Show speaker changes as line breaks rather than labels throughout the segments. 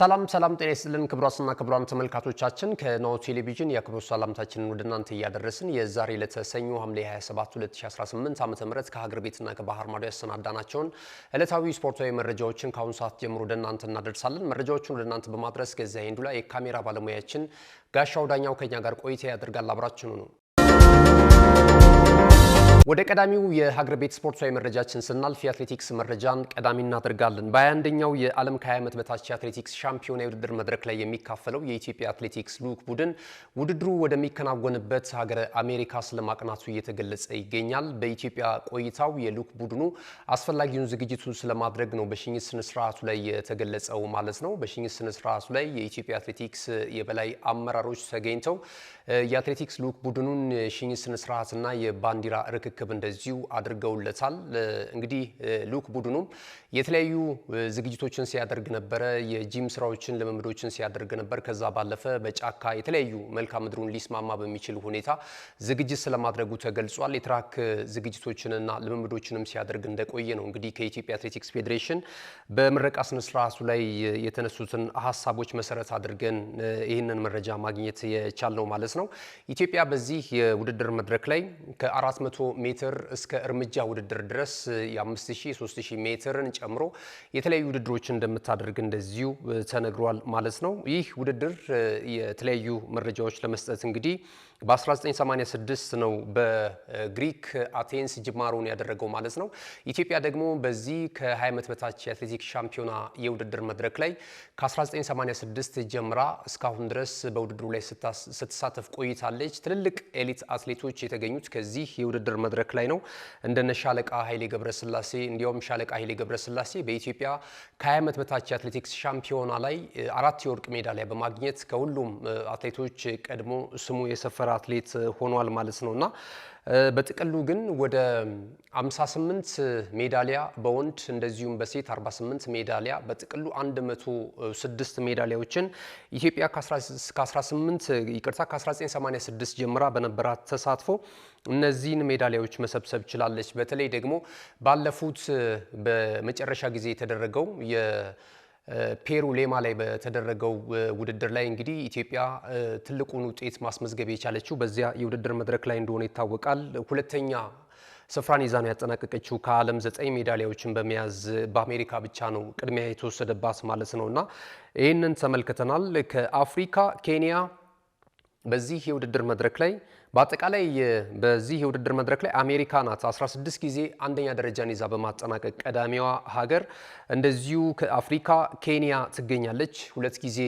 ሰላም ጤና ይስጥልን ክቡራትና ክቡራን ተመልካቾቻችን ከናሁ ቴሌቪዥን የክብር ሰላምታችንን ወደ እናንተ እያደረስን የዛሬ ለተሰኙ ሐምሌ 27 2018 ዓ.ም ከሀገር ቤትና ከባህር ማዶ ያሰናዳናቸውን ዕለታዊ ስፖርታዊ መረጃዎችን ከአሁን ሰዓት ጀምሮ ወደ እናንተ እናደርሳለን። መረጃዎቹን ወደ እናንተ በማድረስ ገዛኸኝ ሄንዱላ የካሜራ ባለሙያችን ጋሻው ዳኛው ከኛ ጋር ቆይታ ያደርጋል። አብራችሁኑ ነው። ወደ ቀዳሚው የሀገር ቤት ስፖርታዊ መረጃችን ስናልፍ የአትሌቲክስ መረጃን ቀዳሚ እናደርጋለን። በ21ኛው የዓለም ከ20 ዓመት በታች የአትሌቲክስ ሻምፒዮና የውድድር መድረክ ላይ የሚካፈለው የኢትዮጵያ አትሌቲክስ ልዑክ ቡድን ውድድሩ ወደሚከናወንበት ሀገረ አሜሪካ ስለማቅናቱ እየተገለጸ ይገኛል። በኢትዮጵያ ቆይታው የልዑክ ቡድኑ አስፈላጊውን ዝግጅቱ ስለማድረግ ነው በሽኝት ስነ ስርዓቱ ላይ የተገለጸው ማለት ነው። በሽኝት ስነ ስርዓቱ ላይ የኢትዮጵያ አትሌቲክስ የበላይ አመራሮች ተገኝተው የአትሌቲክስ ልዑክ ቡድኑን ሽኝት ስነ ስርዓትና የባንዲራ ርክክብ እንደዚሁ አድርገውለታል። እንግዲህ ልዑክ ቡድኑ የተለያዩ ዝግጅቶችን ሲያደርግ ነበረ። የጂም ስራዎችን ልምምዶችን ሲያደርግ ነበር። ከዛ ባለፈ በጫካ የተለያዩ መልክዓ ምድሩን ሊስማማ በሚችል ሁኔታ ዝግጅት ስለማድረጉ ተገልጿል። የትራክ ዝግጅቶችንና ልምምዶችንም ሲያደርግ እንደቆየ ነው እንግዲህ ከኢትዮጵያ አትሌቲክስ ፌዴሬሽን በምረቃ ስነ ስርዓቱ ላይ የተነሱትን ሀሳቦች መሰረት አድርገን ይህንን መረጃ ማግኘት የቻልነው ማለት ነው። ኢትዮጵያ በዚህ የውድድር መድረክ ላይ ከ400 ሜትር እስከ እርምጃ ውድድር ድረስ የ5000 የ3000 ሜትርን ጨምሮ የተለያዩ ውድድሮችን እንደምታደርግ እንደዚሁ ተነግሯል ማለት ነው። ይህ ውድድር የተለያዩ መረጃዎች ለመስጠት እንግዲህ በ1986 ነው በግሪክ አቴንስ ጅማሮን ያደረገው ማለት ነው። ኢትዮጵያ ደግሞ በዚህ ከ20 ዓመት በታች የአትሌቲክስ ሻምፒዮና የውድድር መድረክ ላይ ከ1986 ጀምራ እስካሁን ድረስ በውድድሩ ላይ ስትሳተፍ ቆይታለች። ትልልቅ ኤሊት አትሌቶች የተገኙት ከዚህ የውድድር መድረክ ላይ ነው። እንደነ ሻለቃ ኃይሌ ገብረስላሴ እንዲያውም ሻለቃ ኃይሌ ገብረስላሴ በኢትዮጵያ ከ20 ዓመት በታች የአትሌቲክስ ሻምፒዮና ላይ 4 የወርቅ ሜዳሊያ በማግኘት ከሁሉም አትሌቶች ቀድሞ ስሙ የሰፈረ አትሌት ሆኗል ማለት ነውና በጥቅሉ ግን ወደ 58 ሜዳሊያ በወንድ እንደዚሁም በሴት 48 ሜዳሊያ በጥቅሉ 106 ሜዳሊያዎችን ኢትዮጵያ ከ1986 ጀምራ በነበራት ተሳትፎ እነዚህን ሜዳሊያዎች መሰብሰብ ችላለች። በተለይ ደግሞ ባለፉት በመጨረሻ ጊዜ የተደረገው ፔሩ ሌማ ላይ በተደረገው ውድድር ላይ እንግዲህ ኢትዮጵያ ትልቁን ውጤት ማስመዝገብ የቻለችው በዚያ የውድድር መድረክ ላይ እንደሆነ ይታወቃል። ሁለተኛ ስፍራን ይዛ ነው ያጠናቀቀችው ከዓለም 9 ሜዳሊያዎችን በመያዝ በአሜሪካ ብቻ ነው ቅድሚያ የተወሰደባት ማለት ነውና ይህንን ተመልክተናል። ከአፍሪካ ኬንያ በዚህ የውድድር መድረክ ላይ በአጠቃላይ በዚህ የውድድር መድረክ ላይ አሜሪካ ናት 16 ጊዜ አንደኛ ደረጃን ይዛ በማጠናቀቅ ቀዳሚዋ ሀገር። እንደዚሁ ከአፍሪካ ኬንያ ትገኛለች። 2 ጊዜ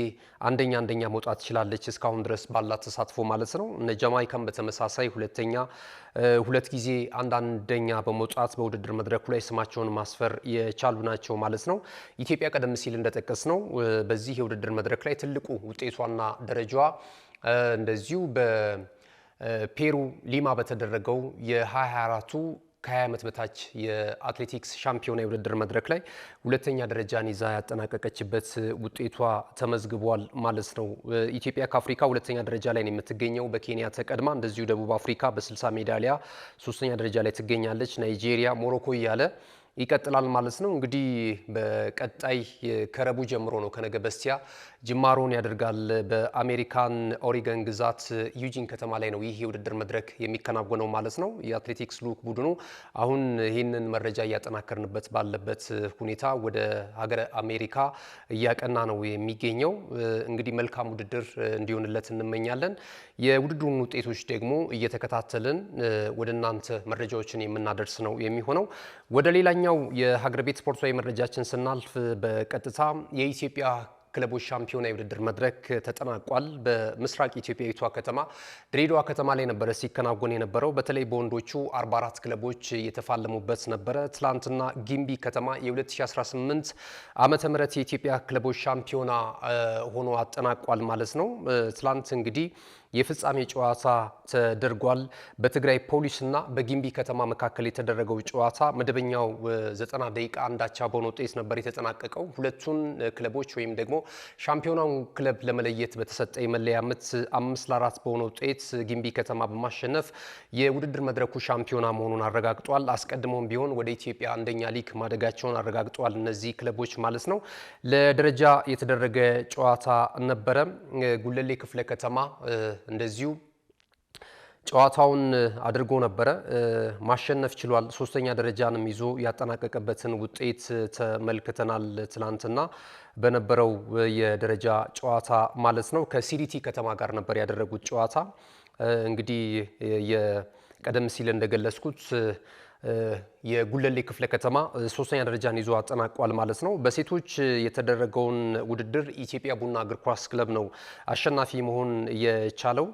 አንደኛ መውጣት ትችላለች እስካሁን ድረስ ባላት ተሳትፎ ማለት ነው። እነ ጃማይካም በተመሳሳይ ሁለተኛ 2 ጊዜ አንደኛ በመውጣት በውድድር መድረኩ ላይ ስማቸውን ማስፈር የቻሉ ናቸው ማለት ነው። ኢትዮጵያ ቀደም ሲል እንደጠቀስ ነው በዚህ የውድድር መድረክ ላይ ትልቁ ውጤቷና ደረጃዋ እንደዚሁ በፔሩ ሊማ በተደረገው የ2024 ከ20 ዓመት በታች የአትሌቲክስ ሻምፒዮና የውድድር መድረክ ላይ ሁለተኛ ደረጃን ይዛ ያጠናቀቀችበት ውጤቷ ተመዝግቧል ማለት ነው። ኢትዮጵያ ከአፍሪካ ሁለተኛ ደረጃ ላይ ነው የምትገኘው በኬንያ ተቀድማ። እንደዚሁ ደቡብ አፍሪካ በ60 ሜዳሊያ ሶስተኛ ደረጃ ላይ ትገኛለች። ናይጄሪያ፣ ሞሮኮ እያለ ይቀጥላል ማለት ነው። እንግዲህ በቀጣይ ከረቡ ጀምሮ ነው ከነገ በስቲያ ጅማሮን ያደርጋል። በአሜሪካን ኦሪገን ግዛት ዩጂን ከተማ ላይ ነው ይህ የውድድር መድረክ የሚከናወነው ማለት ነው። የአትሌቲክስ ልዑክ ቡድኑ አሁን ይህንን መረጃ እያጠናከርንበት ባለበት ሁኔታ ወደ ሀገረ አሜሪካ እያቀና ነው የሚገኘው። እንግዲህ መልካም ውድድር እንዲሆንለት እንመኛለን። የውድድሩን ውጤቶች ደግሞ እየተከታተልን ወደ እናንተ መረጃዎችን የምናደርስ ነው የሚሆነው። ወደ ሌላኛው የሀገር ቤት ስፖርታዊ መረጃችን ስናልፍ በቀጥታ የኢትዮጵያ ክለቦች ሻምፒዮና የውድድር መድረክ ተጠናቋል። በምስራቅ ኢትዮጵያዊቷ ከተማ ድሬዳዋ ከተማ ላይ ነበረ ሲከናወን የነበረው። በተለይ በወንዶቹ 44 ክለቦች የተፋለሙበት ነበረ። ትላንትና ጊምቢ ከተማ የ2018 ዓመተ ምህረት የኢትዮጵያ ክለቦች ሻምፒዮና ሆኖ አጠናቋል ማለት ነው። ትላንት እንግዲህ የፍጻሜ ጨዋታ ተደርጓል። በትግራይ ፖሊስና በጊምቢ ከተማ መካከል የተደረገው ጨዋታ መደበኛው 90 ደቂቃ አንዳቻ በሆነ ውጤት ነበር የተጠናቀቀው። ሁለቱን ክለቦች ወይም ደግሞ ሻምፒዮናውን ክለብ ለመለየት በተሰጠ የመለያ ምት 5-4 በሆነ ውጤት ጊምቢ ከተማ በማሸነፍ የውድድር መድረኩ ሻምፒዮና መሆኑን አረጋግጧል። አስቀድሞም ቢሆን ወደ ኢትዮጵያ አንደኛ ሊግ ማደጋቸውን አረጋግጧል። እነዚህ ክለቦች ማለት ነው። ለደረጃ የተደረገ ጨዋታ ነበረ። ጉለሌ ክፍለ ከተማ እንደዚሁ ጨዋታውን አድርጎ ነበረ፣ ማሸነፍ ችሏል። ሶስተኛ ደረጃንም ይዞ ያጠናቀቀበትን ውጤት ተመልክተናል። ትላንትና በነበረው የደረጃ ጨዋታ ማለት ነው። ከሲዲቲ ከተማ ጋር ነበር ያደረጉት ጨዋታ። እንግዲህ የቀደም ሲል እንደገለጽኩት የጉለሌ ክፍለ ከተማ ሶስተኛ ደረጃን ይዞ አጠናቋል ማለት ነው። በሴቶች የተደረገውን ውድድር ኢትዮጵያ ቡና እግር ኳስ ክለብ ነው አሸናፊ መሆን የቻለው።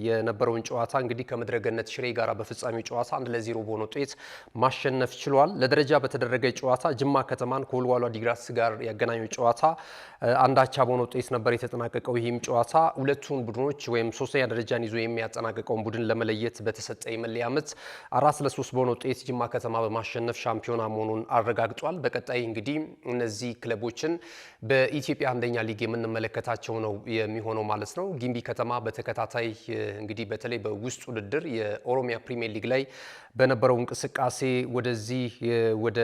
የነበረውን ጨዋታ እንግዲህ ከምድረገነት ሽሬ ጋር በፍጻሜው ጨዋታ 1-0 በሆነ ውጤት ማሸነፍ ችሏል። ለደረጃ በተደረገ ጨዋታ ጅማ ከተማን ከወልዋሎ ዓዲግራት ጋር ያገናኘው ጨዋታ አንዳቻ በሆነ ውጤት ነበር የተጠናቀቀው። ይህም ጨዋታ ሁለቱን ቡድኖች ወይም ሶስተኛ ደረጃን ይዞ የሚያጠናቀቀውን ቡድን ለመለየት በተሰጠ የመለያ ምት 4-3 በሆነ ውጤት ጅማ ከተማ በማሸነፍ ሻምፒዮና መሆኑን አረጋግጧል። በቀጣይ እንግዲህ እነዚህ ክለቦችን በኢትዮጵያ አንደኛ ሊግ የምንመለከታቸው ነው የሚሆነው ማለት ነው። ጊምቢ ከተማ በተከታታይ እንግዲህ በተለይ በውስጥ ውድድር የኦሮሚያ ፕሪሚየር ሊግ ላይ በነበረው እንቅስቃሴ ወደዚህ ወደ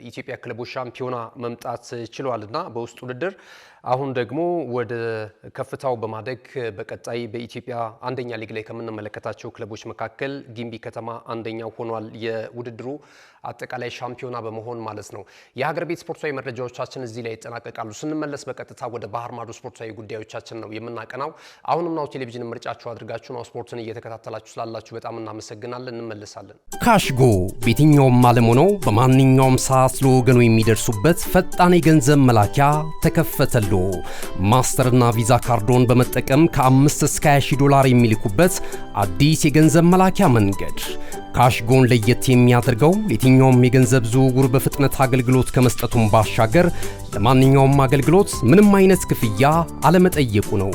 ኢትዮጵያ ክለቦች ሻምፒዮና መምጣት ችሏልና በውስጥ ውድድር አሁን ደግሞ ወደ ከፍታው በማደግ በቀጣይ በኢትዮጵያ አንደኛ ሊግ ላይ ከምንመለከታቸው ክለቦች መካከል ጊምቢ ከተማ አንደኛው ሆኗል። የውድድሩ አጠቃላይ ሻምፒዮና በመሆን ማለት ነው። የሀገር ቤት ስፖርታዊ መረጃዎቻችን እዚህ ላይ ይጠናቀቃሉ። ስንመለስ በቀጥታ ወደ ባህር ማዶ ስፖርታዊ ጉዳዮቻችን ነው የምናቀናው። አሁንም ናሁ ቴሌቪዥን ምርጫችሁ አድርጋችሁ ናሁ ስፖርትን እየተከታተላችሁ ስላላችሁ በጣም እናመሰግናለን። እንመለሳለን።
ካሽጎ በየትኛውም ዓለም ሆነው በማንኛውም ሰዓት ለወገኑ የሚደርሱበት ፈጣን የገንዘብ መላኪያ ተከፈተሉ። ማስተርና ቪዛ ካርዶን በመጠቀም ከ5 እስከ 20 ዶላር የሚልኩበት አዲስ የገንዘብ መላኪያ መንገድ። ካሽጎን ለየት የሚያደርገው የትኛውም የገንዘብ ዝውውር በፍጥነት አገልግሎት ከመስጠቱም ባሻገር ለማንኛውም አገልግሎት ምንም አይነት ክፍያ አለመጠየቁ ነው።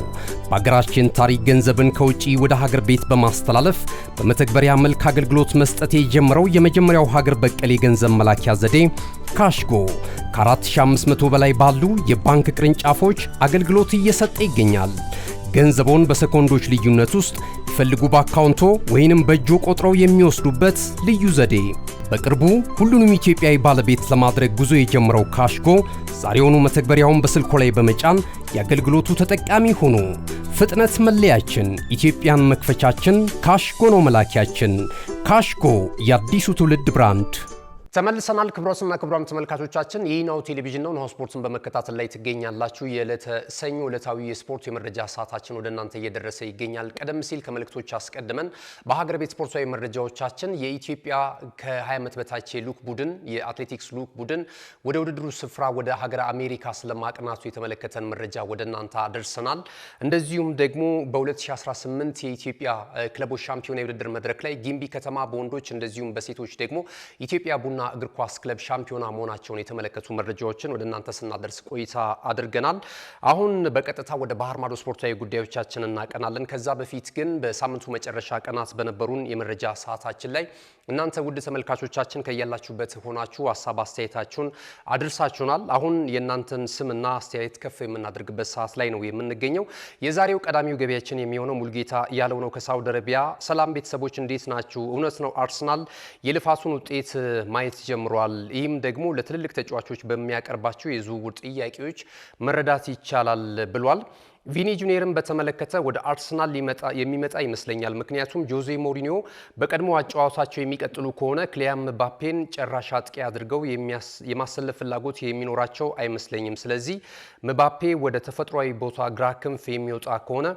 በሀገራችን ታሪክ ገንዘብን ከውጪ ወደ ሀገር ቤት በማስተላለፍ በመተግበሪያ መልክ አገልግሎት መስጠት የጀመረው የመጀመሪያው ሀገር በቀል የገንዘብ መላኪያ ዘዴ ካሽጎ ከ4500 በላይ ባሉ የባንክ ቅርንጫፎች አገልግሎት እየሰጠ ይገኛል። ገንዘቦን በሰኮንዶች ልዩነት ውስጥ ይፈልጉ በአካውንቶ ወይንም በእጆ ቆጥረው የሚወስዱበት ልዩ ዘዴ። በቅርቡ ሁሉንም ኢትዮጵያዊ ባለቤት ለማድረግ ጉዞ የጀመረው ካሽጎ ዛሬውኑ መተግበሪያውን በስልኮ ላይ በመጫን የአገልግሎቱ ተጠቃሚ ሆኑ። ፍጥነት መለያችን፣ ኢትዮጵያን መክፈቻችን፣ ካሽጎ ነው መላኪያችን። ካሽጎ የአዲሱ ትውልድ ብራንድ።
ተመልሰናል። ክቡራትና ክቡራን ተመልካቾቻችን ይህ ናሁ ቴሌቪዥን ነው። ናሁ ስፖርትን በመከታተል ላይ ትገኛላችሁ። የዕለተ ሰኞ ዕለታዊ የስፖርት የመረጃ ሰዓታችን ወደ እናንተ እየደረሰ ይገኛል። ቀደም ሲል ከመልእክቶች አስቀድመን በሀገር ቤት ስፖርታዊ መረጃዎቻችን የኢትዮጵያ ከ20 ዓመት በታች የሉክ ቡድን የአትሌቲክስ ሉክ ቡድን ወደ ውድድሩ ስፍራ ወደ ሀገር አሜሪካ ስለማቅናቱ የተመለከተን መረጃ ወደ እናንተ አደርሰናል። እንደዚሁም ደግሞ በ2018 የኢትዮጵያ ክለቦች ሻምፒዮና የውድድር መድረክ ላይ ጊምቢ ከተማ በወንዶች እንደዚሁም በሴቶች ደግሞ ኢትዮጵያ ቡና እግር ኳስ ክለብ ሻምፒዮና መሆናቸውን የተመለከቱ መረጃዎችን ወደ እናንተ ስናደርስ ቆይታ አድርገናል። አሁን በቀጥታ ወደ ባህር ማዶ ስፖርታዊ ጉዳዮቻችን እናቀናለን። ከዛ በፊት ግን በሳምንቱ መጨረሻ ቀናት በነበሩን የመረጃ ሰዓታችን ላይ እናንተ ውድ ተመልካቾቻችን ከያላችሁበት ሆናችሁ ሀሳብ አስተያየታችሁን አድርሳችሁናል። አሁን የእናንተን ስምና አስተያየት ከፍ የምናደርግበት ሰዓት ላይ ነው የምንገኘው። የዛሬው ቀዳሚው ገቢያችን የሚሆነው ሙልጌታ ያለው ነው ከሳውዲ አረቢያ። ሰላም ቤተሰቦች እንዴት ናችሁ? እውነት ነው አርሰናል የልፋቱን ውጤት ማየት ጀምሯል። ይህም ደግሞ ለትልልቅ ተጫዋቾች በሚያቀርባቸው የዝውውር ጥያቄዎች መረዳት ይቻላል ብሏል። ቪኒ ጁኒየርን በተመለከተ ወደ አርሰናል የሚመጣ ይመስለኛል። ምክንያቱም ጆዜ ሞሪኒዮ በቀድሞ አጨዋወታቸው የሚቀጥሉ ከሆነ ክሊያን ምባፔን ጨራሽ አጥቂ አድርገው የማሰለፍ ፍላጎት የሚኖራቸው አይመስለኝም። ስለዚህ ምባፔ ወደ ተፈጥሯዊ ቦታ ግራ ክንፍ የሚወጣ ከሆነ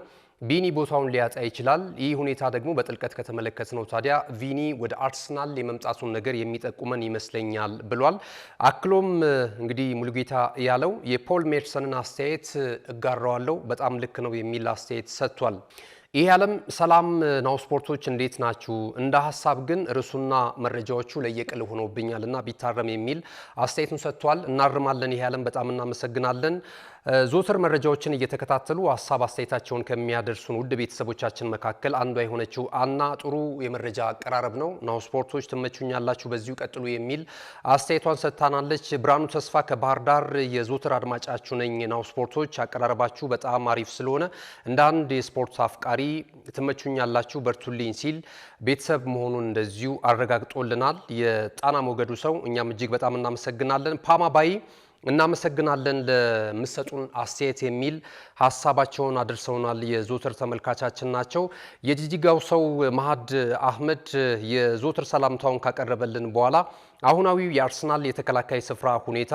ቪኒ ቦታውን ሊያጣ ይችላል። ይህ ሁኔታ ደግሞ በጥልቀት ከተመለከትነው ታዲያ ቪኒ ወደ አርሰናል የመምጣቱን ነገር የሚጠቁመን ይመስለኛል ብሏል። አክሎም እንግዲህ ሙሉጌታ ያለው የፖል ሜርሰንን አስተያየት እጋራዋለሁ፣ በጣም ልክ ነው የሚል አስተያየት ሰጥቷል። ይህ ዓለም ሰላም ናሁ ስፖርቶች እንዴት ናችሁ? እንደ ሐሳብ ግን ርዕሱና መረጃዎቹ ለየቅል ሆኖብኛልና ቢታረም የሚል አስተያየቱን ሰጥቷል። እናርማለን። ይህ ዓለም በጣም እናመሰግናለን። ዞተር መረጃዎችን እየተከታተሉ ሐሳብ አስተያየታቸውን ከሚያደርሱን ውድ ቤተሰቦቻችን መካከል አንዷ የሆነችው አና ጥሩ የመረጃ አቀራረብ ነው፣ ናሁ ስፖርቶች ትመቹኛላችሁ፣ በዚሁ ቀጥሉ የሚል አስተያየቷን ሰጥታናለች። ብርሃኑ ተስፋ ከባህር ዳር የዞተር አድማጫችሁ ነኝ። ናሁ ስፖርቶች አቀራረባችሁ በጣም አሪፍ ስለሆነ እንደ አንድ የስፖርት አፍቃሪ ትመቹኛላችሁ፣ በርቱልኝ ሲል ቤተሰብ መሆኑን እንደዚሁ አረጋግጦልናል። የጣና ሞገዱ ሰው እኛም እጅግ በጣም እናመሰግናለን። ፓማ ባይ እናመሰግናለን ለምሰጡን አስተያየት የሚል ሀሳባቸውን አድርሰውናል። የዞተር ተመልካቻችን ናቸው። የጂጂጋው ሰው መሀድ አህመድ የዞተር ሰላምታውን ካቀረበልን በኋላ አሁናዊው የአርሰናል የተከላካይ ስፍራ ሁኔታ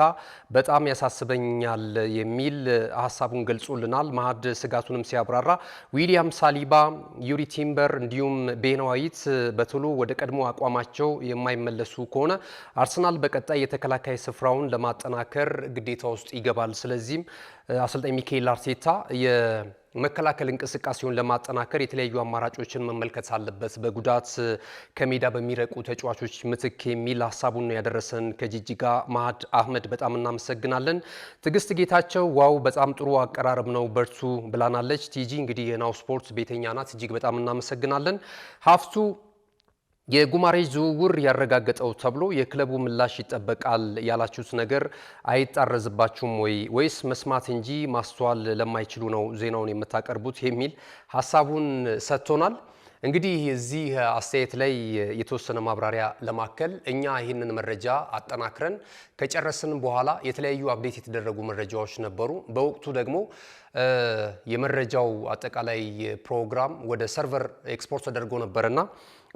በጣም ያሳስበኛል የሚል ሀሳቡን ገልጾልናል። መሀድ ስጋቱንም ሲያብራራ ዊሊያም ሳሊባ፣ ዩሪ ቲምበር እንዲሁም ቤን ዋይት በቶሎ ወደ ቀድሞ አቋማቸው የማይመለሱ ከሆነ አርሰናል በቀጣይ የተከላካይ ስፍራውን ለማጠናከር ግዴታ ውስጥ ይገባል። ስለዚህም አሰልጣኝ ሚካኤል አርቴታ የመከላከል እንቅስቃሴውን ለማጠናከር የተለያዩ አማራጮችን መመልከት አለበት፣ በጉዳት ከሜዳ በሚረቁ ተጫዋቾች ምትክ የሚል ሀሳቡን ያደረሰን ከጂጂጋ መሀድ አህመድ በጣም እናመሰግናለን። ትዕግስት ጌታቸው ዋው በጣም ጥሩ አቀራረብ ነው በርቱ ብላናለች። ቲጂ እንግዲህ የናሁ ስፖርት ቤተኛ ናት፣ እጅግ በጣም እናመሰግናለን። ሀፍቱ የጉማሬጅ ዝውውር ያረጋገጠው ተብሎ የክለቡ ምላሽ ይጠበቃል ያላችሁት ነገር አይጣረዝባችሁም ወይስ መስማት እንጂ ማስተዋል ለማይችሉ ነው ዜናውን የምታቀርቡት የሚል ሀሳቡን ሰጥቶናል። እንግዲህ እዚህ አስተያየት ላይ የተወሰነ ማብራሪያ ለማከል እኛ ይህንን መረጃ አጠናክረን ከጨረስን በኋላ የተለያዩ አፕዴት የተደረጉ መረጃዎች ነበሩ። በወቅቱ ደግሞ የመረጃው አጠቃላይ ፕሮግራም ወደ ሰርቨር ኤክስፖርት ተደርጎ ነበርና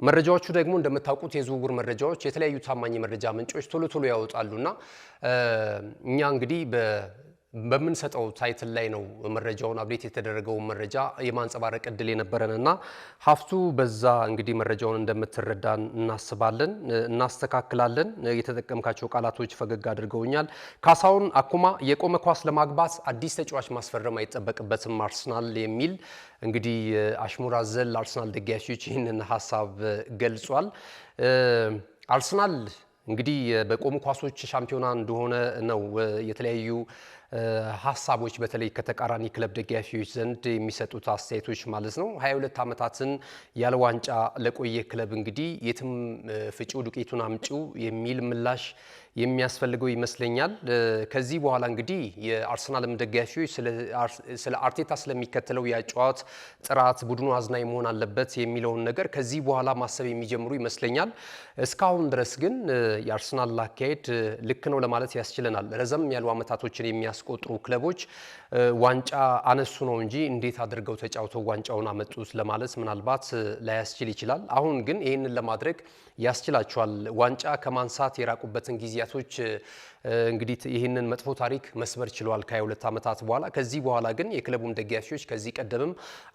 መረጃዎቹ ደግሞ እንደምታውቁት የዝውውር መረጃዎች የተለያዩ ታማኝ መረጃ ምንጮች ቶሎ ያወጣሉና እኛ እንግዲህ በምንሰጠው ታይትል ላይ ነው መረጃውን አፕዴት የተደረገውን መረጃ የማንጸባረቅ እድል የነበረንና ሀፍቱ በዛ እንግዲህ መረጃውን እንደምትረዳን እናስባለን፣ እናስተካክላለን። የተጠቀምካቸው ቃላቶች ፈገግ አድርገውኛል። ካሳውን አኩማ የቆመ ኳስ ለማግባት አዲስ ተጫዋች ማስፈረም አይጠበቅበትም አርሰናል የሚል እንግዲህ አሽሙር አዘል አርሰናል ደጋፊዎች ይህንን ሀሳብ ገልጿል። አርሰናል እንግዲህ በቆሙ ኳሶች ሻምፒዮና እንደሆነ ነው የተለያዩ ሀሳቦች በተለይ ከተቃራኒ ክለብ ደጋፊዎች ዘንድ የሚሰጡት አስተያየቶች ማለት ነው። 22 ዓመታትን ያለ ዋንጫ ለቆየ ክለብ እንግዲህ የትም ፍጪው ዱቄቱን አምጪው የሚል ምላሽ የሚያስፈልገው ይመስለኛል። ከዚህ በኋላ እንግዲህ የአርሰናልም ደጋፊዎች ስለ አርቴታ ስለሚከተለው የጨዋታ ጥራት ቡድኑ አዝናኝ መሆን አለበት የሚለውን ነገር ከዚህ በኋላ ማሰብ የሚጀምሩ ይመስለኛል። እስካሁን ድረስ ግን የአርሰናል አካሄድ ልክ ነው ለማለት ያስችለናል። ረዘም ያሉ ዓመታቶችን የሚያስቆጥሩ ክለቦች ዋንጫ አነሱ ነው እንጂ እንዴት አድርገው ተጫውተው ዋንጫውን አመጡት ለማለት ምናልባት ላያስችል ይችላል። አሁን ግን ይህንን ለማድረግ ያስችላቸዋል። ዋንጫ ከማንሳት የራቁበትን ጊዜያቶች እንግዲህ ይህንን መጥፎ ታሪክ መስበር ችሏል ከ22 ዓመታት በኋላ። ከዚህ በኋላ ግን የክለቡም ደጋፊዎች ከዚህ ቀደምም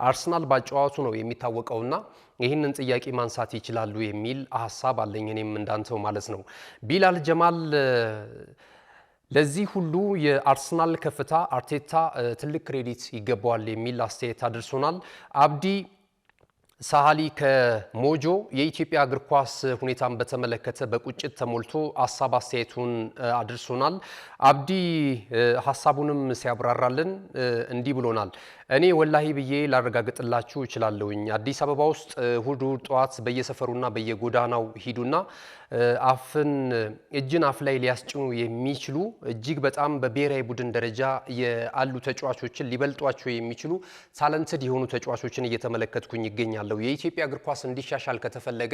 አርሰናል ባጫዋቱ ነው የሚታወቀውና ይህንን ጥያቄ ማንሳት ይችላሉ የሚል ሀሳብ አለኝ እኔም እንዳንተው ማለት ነው። ቢላል ጀማል ለዚህ ሁሉ የአርሰናል ከፍታ አርቴታ ትልቅ ክሬዲት ይገባዋል የሚል አስተያየት አድርሶናል። አብዲ ሳሃሊ ከሞጆ የኢትዮጵያ እግር ኳስ ሁኔታን በተመለከተ በቁጭት ተሞልቶ ሀሳብ አስተያየቱን አድርሶናል። አብዲ ሀሳቡንም ሲያብራራልን እንዲህ ብሎናል። እኔ ወላሂ ብዬ ላረጋግጥላችሁ እችላለሁኝ። አዲስ አበባ ውስጥ እሁድ ጠዋት በየሰፈሩና በየጎዳናው ሂዱና እጅን አፍ ላይ ሊያስጭኑ የሚችሉ እጅግ በጣም በብሔራዊ ቡድን ደረጃ ያሉ ተጫዋቾችን ሊበልጧቸው የሚችሉ ታለንትድ የሆኑ ተጫዋቾችን እየተመለከትኩኝ ይገኛለሁ። የኢትዮጵያ እግር ኳስ እንዲሻሻል ከተፈለገ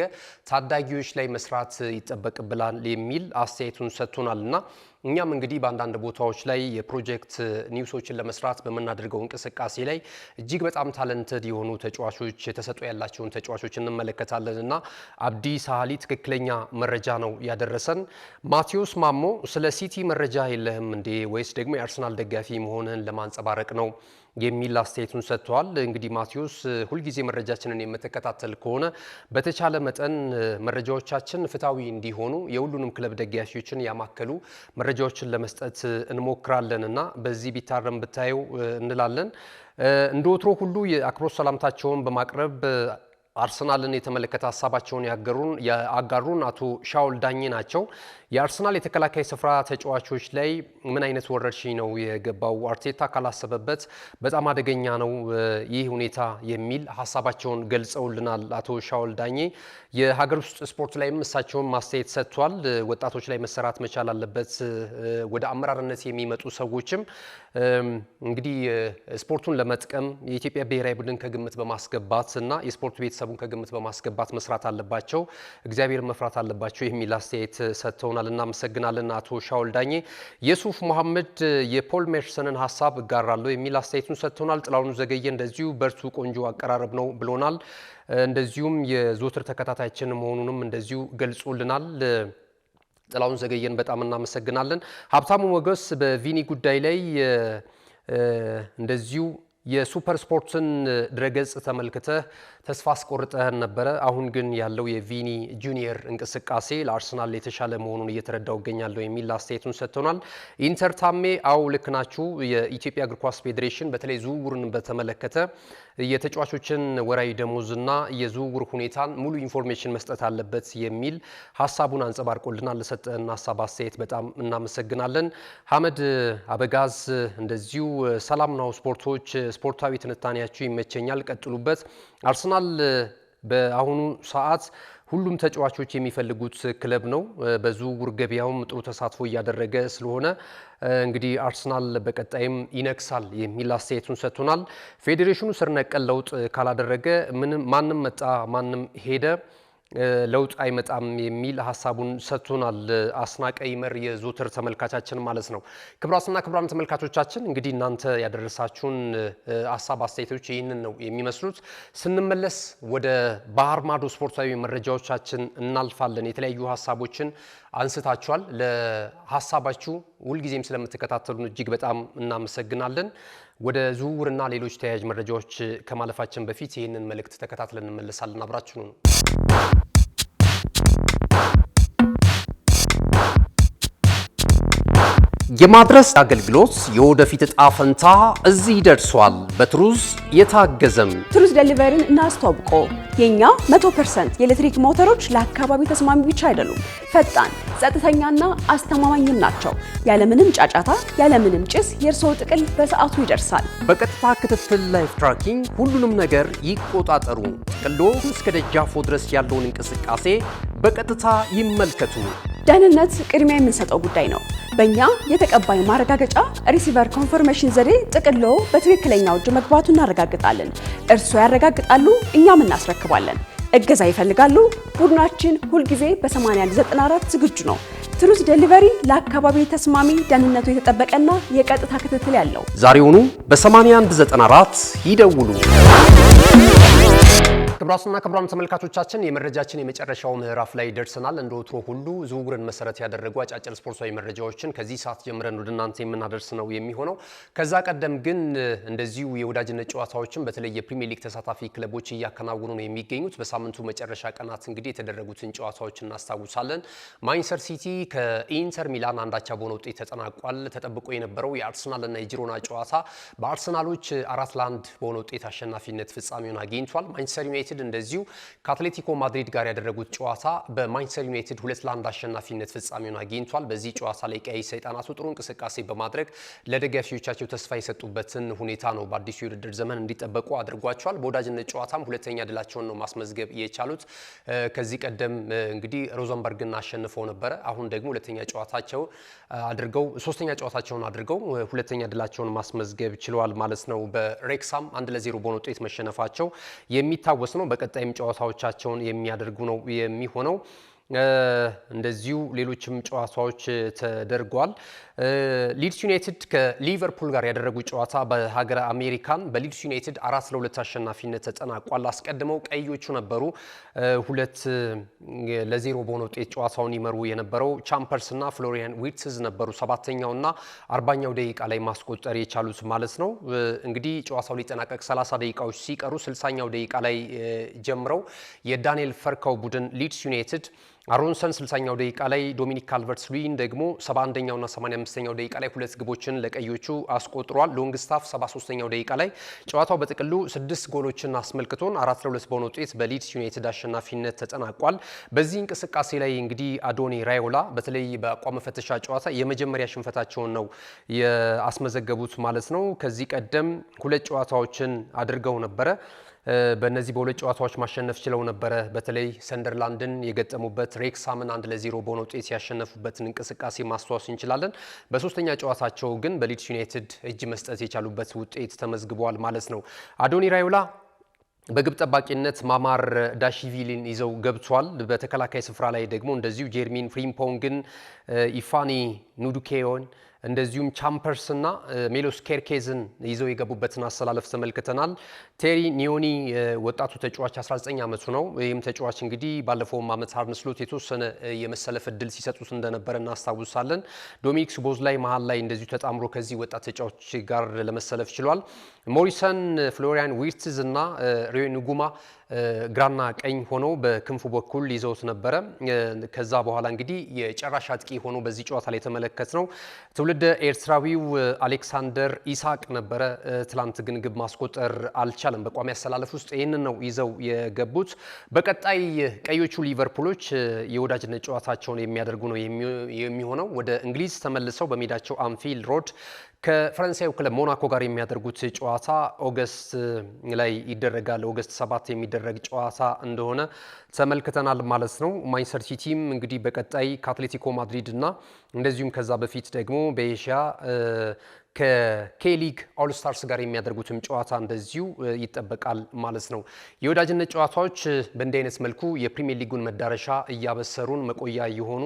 ታዳጊዎች ላይ መስራት ይጠበቅብናል የሚል አስተያየቱን ሰጥቶናልና እኛም እንግዲህ በአንዳንድ ቦታዎች ላይ የፕሮጀክት ኒውሶችን ለመስራት በምናደርገው እንቅስቃሴ ላይ እጅግ በጣም ታለንትድ የሆኑ ተጫዋቾች የተሰጡ ያላቸውን ተጫዋቾች እንመለከታለንና አብዲ ሳሃሊ ትክክለኛ መረጃ ነው ያደረሰን። ማቴዎስ ማሞ ስለ ሲቲ መረጃ የለህም እንዴ ወይስ ደግሞ የአርሰናል ደጋፊ መሆንህን ለማንጸባረቅ ነው የሚል አስተያየቱን ሰጥተዋል። እንግዲህ ማቴዎስ ሁልጊዜ መረጃችንን የምትከታተል ከሆነ በተቻለ መጠን መረጃዎቻችን ፍትሃዊ እንዲሆኑ የሁሉንም ክለብ ደጋፊዎችን ያማከሉ መረጃዎችን ለመስጠት እንሞክራለንና በዚህ ቢታረም ብታዩ እንላለን። እንደወትሮ ሁሉ የአክብሮት ሰላምታቸውን በማቅረብ አርሰናልን የተመለከተ ሀሳባቸውን ያጋሩን አቶ ሻውል ዳኜ ናቸው። የአርሰናል የተከላካይ ስፍራ ተጫዋቾች ላይ ምን አይነት ወረርሽኝ ነው የገባው? አርቴታ ካላሰበበት በጣም አደገኛ ነው ይህ ሁኔታ የሚል ሀሳባቸውን ገልጸውልናል። አቶ ሻውል ዳኜ የሀገር ውስጥ ስፖርት ላይም እሳቸውን ማስተያየት ሰጥቷል። ወጣቶች ላይ መሰራት መቻል አለበት። ወደ አመራርነት የሚመጡ ሰዎችም እንግዲህ ስፖርቱን ለመጥቀም የኢትዮጵያ ብሔራዊ ቡድን ከግምት በማስገባት እና የስፖርት ቤተሰቡን ከግምት በማስገባት መስራት አለባቸው፣ እግዚአብሔር መፍራት አለባቸው የሚል አስተያየት ሰጥተውናል። እናመሰግናለን አቶ ሻውል ዳኜ። የሱፍ መሐመድ የፖል ሜርሰንን ሀሳብ እጋራለሁ የሚል አስተያየቱን ሰጥተውናል። ጥላሁን ዘገየ እንደዚሁ በርቱ ቆንጆ አቀራረብ ነው ብሎናል። እንደዚሁም የዞትር ተከታታያችን መሆኑንም እንደዚሁ ገልጾልናል። ጥላሁን ዘገየን በጣም እናመሰግናለን። ሀብታሙ ሞገስ በቪኒ ጉዳይ ላይ እንደዚሁ የሱፐር ስፖርትን ድረገጽ ተመልክተህ ተስፋ አስቆርጠህን ነበረ። አሁን ግን ያለው የቪኒ ጁኒየር እንቅስቃሴ ለአርሰናል የተሻለ መሆኑን እየተረዳው እገኛለሁ የሚል አስተያየቱን ሰጥተናል። ኢንተር ታሜ አው ልክ ናችሁ። የኢትዮጵያ እግር ኳስ ፌዴሬሽን በተለይ ዝውውርን በተመለከተ የተጫዋቾችን ወራዊ ደሞዝና የዝውውር ሁኔታን ሙሉ ኢንፎርሜሽን መስጠት አለበት የሚል ሀሳቡን አንጸባርቆልናል። ለሰጠን ሀሳብ አስተያየት በጣም እናመሰግናለን። ሀመድ አበጋዝ እንደዚሁ ሰላም ነው ስፖርቶች፣ ስፖርታዊ ትንታኔያችሁ ይመቸኛል፣ ቀጥሉበት። አርሰናል በአሁኑ ሰዓት ሁሉም ተጫዋቾች የሚፈልጉት ክለብ ነው። በዝውውር ገበያውም ጥሩ ተሳትፎ እያደረገ ስለሆነ እንግዲህ አርሰናል በቀጣይም ይነክሳል የሚል አስተያየቱን ሰጥቶናል። ፌዴሬሽኑ ስር ነቀል ለውጥ ካላደረገ ማንም መጣ ማንም ሄደ ለውጥ አይመጣም የሚል ሀሳቡን ሰጥቶናል። አስናቀ ይመር የዞትር ተመልካቻችን ማለት ነው። ክቡራትና ክቡራን ተመልካቾቻችን እንግዲህ እናንተ ያደረሳችሁን ሀሳብ አስተያየቶች ይህንን ነው የሚመስሉት። ስንመለስ ወደ ባህር ማዶ ስፖርታዊ መረጃዎቻችን እናልፋለን። የተለያዩ ሀሳቦችን አንስታችኋል። ለሀሳባችሁ ሁልጊዜም ስለምትከታተሉን እጅግ በጣም እናመሰግናለን። ወደ ዝውውርና ሌሎች ተያያዥ መረጃዎች ከማለፋችን በፊት ይህንን መልእክት ተከታትለን እንመለሳለን። አብራችሁ ነው።
የማድረስ አገልግሎት የወደፊት እጣ ፈንታ እዚህ ደርሷል። በትሩዝ የታገዘም
ትሩዝ ዴሊቨሪን እናስተዋውቆ። የኛ 100% የኤሌክትሪክ ሞተሮች ለአካባቢ ተስማሚ ብቻ አይደሉም፣ ፈጣን፣ ጸጥተኛና አስተማማኝም ናቸው። ያለምንም ጫጫታ፣ ያለምንም ጭስ የእርስዎ ጥቅል በሰዓቱ ይደርሳል።
በቀጥታ ክትትል ላይፍ ትራኪንግ ሁሉንም ነገር ይቆጣጠሩ። ጥቅሎ እስከ ደጃፎ ድረስ ያለውን እንቅስቃሴ በቀጥታ ይመልከቱ።
ደህንነት ቅድሚያ የምንሰጠው ጉዳይ ነው። በእኛ የተቀባይ ማረጋገጫ ሪሲቨር ኮንፈርሜሽን ዘዴ ጥቅሎ በትክክለኛው እጅ መግባቱ እናረጋግጣለን። እርስዎ ያረጋግጣሉ፣ እኛም እናስረክባለን። እገዛ ይፈልጋሉ? ቡድናችን ሁልጊዜ በ8194 ዝግጁ ነው። ትሩዝ ዴሊቨሪ ለአካባቢ ተስማሚ፣ ደህንነቱ የተጠበቀና የቀጥታ ክትትል ያለው።
ዛሬውኑ በ8194 ይደውሉ።
ክቡራትና ክቡራን ተመልካቾቻችን የመረጃችን የመጨረሻው ምዕራፍ ላይ ደርሰናል። እንደ ወትሮ ሁሉ ዝውውርን መሰረት ያደረጉ አጫጭር ስፖርታዊ መረጃዎችን ከዚህ ሰዓት ጀምረን ወደ እናንተ የምናደርስ ነው የሚሆነው። ከዛ ቀደም ግን እንደዚሁ የወዳጅነት ጨዋታዎችን በተለይ የፕሪሚየር ሊግ ተሳታፊ ክለቦች እያከናወኑ ነው የሚገኙት። በሳምንቱ መጨረሻ ቀናት እንግዲህ የተደረጉትን ጨዋታዎች እናስታውሳለን። ማንቸስተር ሲቲ ከኢንተር ሚላን አንዳቻ በሆነ ውጤት ተጠናቋል። ተጠብቆ የነበረው የአርሰናልና የጂሮና ጨዋታ በአርሰናሎች 4-1 በሆነ ውጤት አሸናፊነት ፍጻሜውን አግኝቷል። ማንቸስተር ዩናይትድ እንደዚሁ ከአትሌቲኮ ማድሪድ ጋር ያደረጉት ጨዋታ በማንቸስተር ዩናይትድ 2-1 አሸናፊነት ፍጻሜውን አግኝቷል። በዚህ ጨዋታ ላይ ቀይ ሰይጣናቱ ጥሩ እንቅስቃሴ በማድረግ ለደጋፊዎቻቸው ተስፋ የሰጡበትን ሁኔታ ነው በአዲሱ የውድድር ዘመን እንዲጠበቁ አድርጓቸዋል። በወዳጅነት ጨዋታም ሁለተኛ ድላቸውን ነው ማስመዝገብ የቻሉት። ከዚህ ቀደም እንግዲህ ሮዘንበርግን አሸንፈው ነበረ። አሁን ደግሞ ሶስተኛ ጨዋታቸውን አድርገው ሁለተኛ ድላቸውን ማስመዝገብ ችለዋል ማለት ነው። በሬክሳም 1-0 በሆነ ውጤት መሸነፋቸው የሚታወስ ነው። በቀጣይም ጨዋታዎቻቸውን የሚያደርጉ ነው የሚሆነው። እንደዚሁ ሌሎችም ጨዋታዎች ተደርጓል። ሊድስ ዩናይትድ ከሊቨርፑል ጋር ያደረጉት ጨዋታ በሀገረ አሜሪካን በሊድስ ዩናይትድ 4-2 አሸናፊነት ተጠናቋል። አስቀድመው ቀዮቹ ነበሩ 2-0 በሆነ ውጤት ጨዋታውን ይመሩ የነበረው ቻምፐርስ እና ፍሎሪያን ዊርትዝ ነበሩ 7ኛውና 40ኛው ደቂቃ ላይ ማስቆጠር የቻሉት ማለት ነው። እንግዲህ ጨዋታው ሊጠናቀቅ 30 ደቂቃዎች ሲቀሩ 60ኛው ደቂቃ ላይ ጀምረው የዳንኤል ፈርካው ቡድን ሊድስ ዩናይትድ አሮንሰን 60ኛው ደቂቃ ላይ ዶሚኒክ ካልቨርት-ሉዊን ደግሞ 71ኛውና 85ኛው ደቂቃ ላይ ሁለት ግቦችን ለቀዮቹ አስቆጥሯል። ሎንግስታፍ 73ኛው ደቂቃ ላይ ጨዋታው በጥቅሉ 6 ጎሎችን አስመልክቶን 4-2 በሆነ ውጤት በሊድስ ዩናይትድ አሸናፊነት ተጠናቋል። በዚህ እንቅስቃሴ ላይ እንግዲህ አዶኒ ራዮላ በተለይ በአቋም መፈተሻ ጨዋታ የመጀመሪያ ሽንፈታቸውን ነው ያስመዘገቡት ማለት ነው። ከዚህ ቀደም 2 ጨዋታዎችን አድርገው ነበረ። በእነዚህ በሁለት ጨዋታዎች ማሸነፍ ችለው ነበረ። በተለይ ሰንደርላንድን የገጠሙበት ሬክሳምን 1-0 በሆነ ውጤት ያሸነፉበትን እንቅስቃሴ ማስተዋወስ እንችላለን። በሶስተኛ ጨዋታቸው ግን በሊድስ ዩናይትድ እጅ መስጠት የቻሉበት ውጤት ተመዝግበዋል ማለት ነው። አዶኒ ራዮላ በግብ ጠባቂነት ማማር ዳሺቪሊን ይዘው ገብቷል። በተከላካይ ስፍራ ላይ ደግሞ እንደዚሁ ጀርሚን ፍሪምፖንግን፣ ኢፋኒ ኑዱኬዮን እንደዚሁም ቻምፐርስ እና ሜሎስ ኬርኬዝን ይዘው የገቡበትን አሰላለፍ ተመልክተናል። ቴሪ ኒዮኒ ወጣቱ ተጫዋች 19 ዓመቱ ነው። ይህም ተጫዋች እንግዲህ ባለፈው ዓመት አርነ ስሎት የተወሰነ የመሰለፍ እድል ሲሰጡት እንደነበረ እናስታውሳለን። ዶሚኒክ ሶቦስላይ መሀል ላይ እንደዚሁ ተጣምሮ ከዚህ ወጣት ተጫዋች ጋር ለመሰለፍ ችሏል። ሞሪሰን፣ ፍሎሪያን ዊርትዝ እና ሪዮ ንጉማ ግራና ቀኝ ሆነው በክንፉ በኩል ይዘውት ነበረ። ከዛ በኋላ እንግዲህ የጨራሽ አጥቂ ሆኖ በዚህ ጨዋታ ላይ የተመለከትነው ትውልደ ኤርትራዊው አሌክሳንደር ኢሳቅ ነበረ። ትላንት ግን ግብ ማስቆጠር አልቻለም። በቋሚ አሰላለፍ ውስጥ ይህንን ነው ይዘው የገቡት። በቀጣይ ቀዮቹ ሊቨርፑሎች የወዳጅነት ጨዋታቸውን የሚያደርጉ ነው የሚሆነው። ወደ እንግሊዝ ተመልሰው በሜዳቸው አንፊልድ ሮድ ከፈረንሳዩ ክለብ ሞናኮ ጋር የሚያደርጉት ጨዋታ ኦገስት ላይ ይደረጋል። ኦገስት 7 የሚደረግ ጨዋታ እንደሆነ ተመልክተናል ማለት ነው። ማንቸስተር ሲቲም እንግዲህ በቀጣይ ከአትሌቲኮ ማድሪድ እና እንደዚሁም ከዛ በፊት ደግሞ በኤሽያ ከኬሊግ ኦልስታርስ ጋር የሚያደርጉትም ጨዋታ እንደዚሁ ይጠበቃል ማለት ነው። የወዳጅነት ጨዋታዎች በእንዲህ አይነት መልኩ የፕሪሚየር ሊጉን መዳረሻ እያበሰሩን መቆያ የሆኑ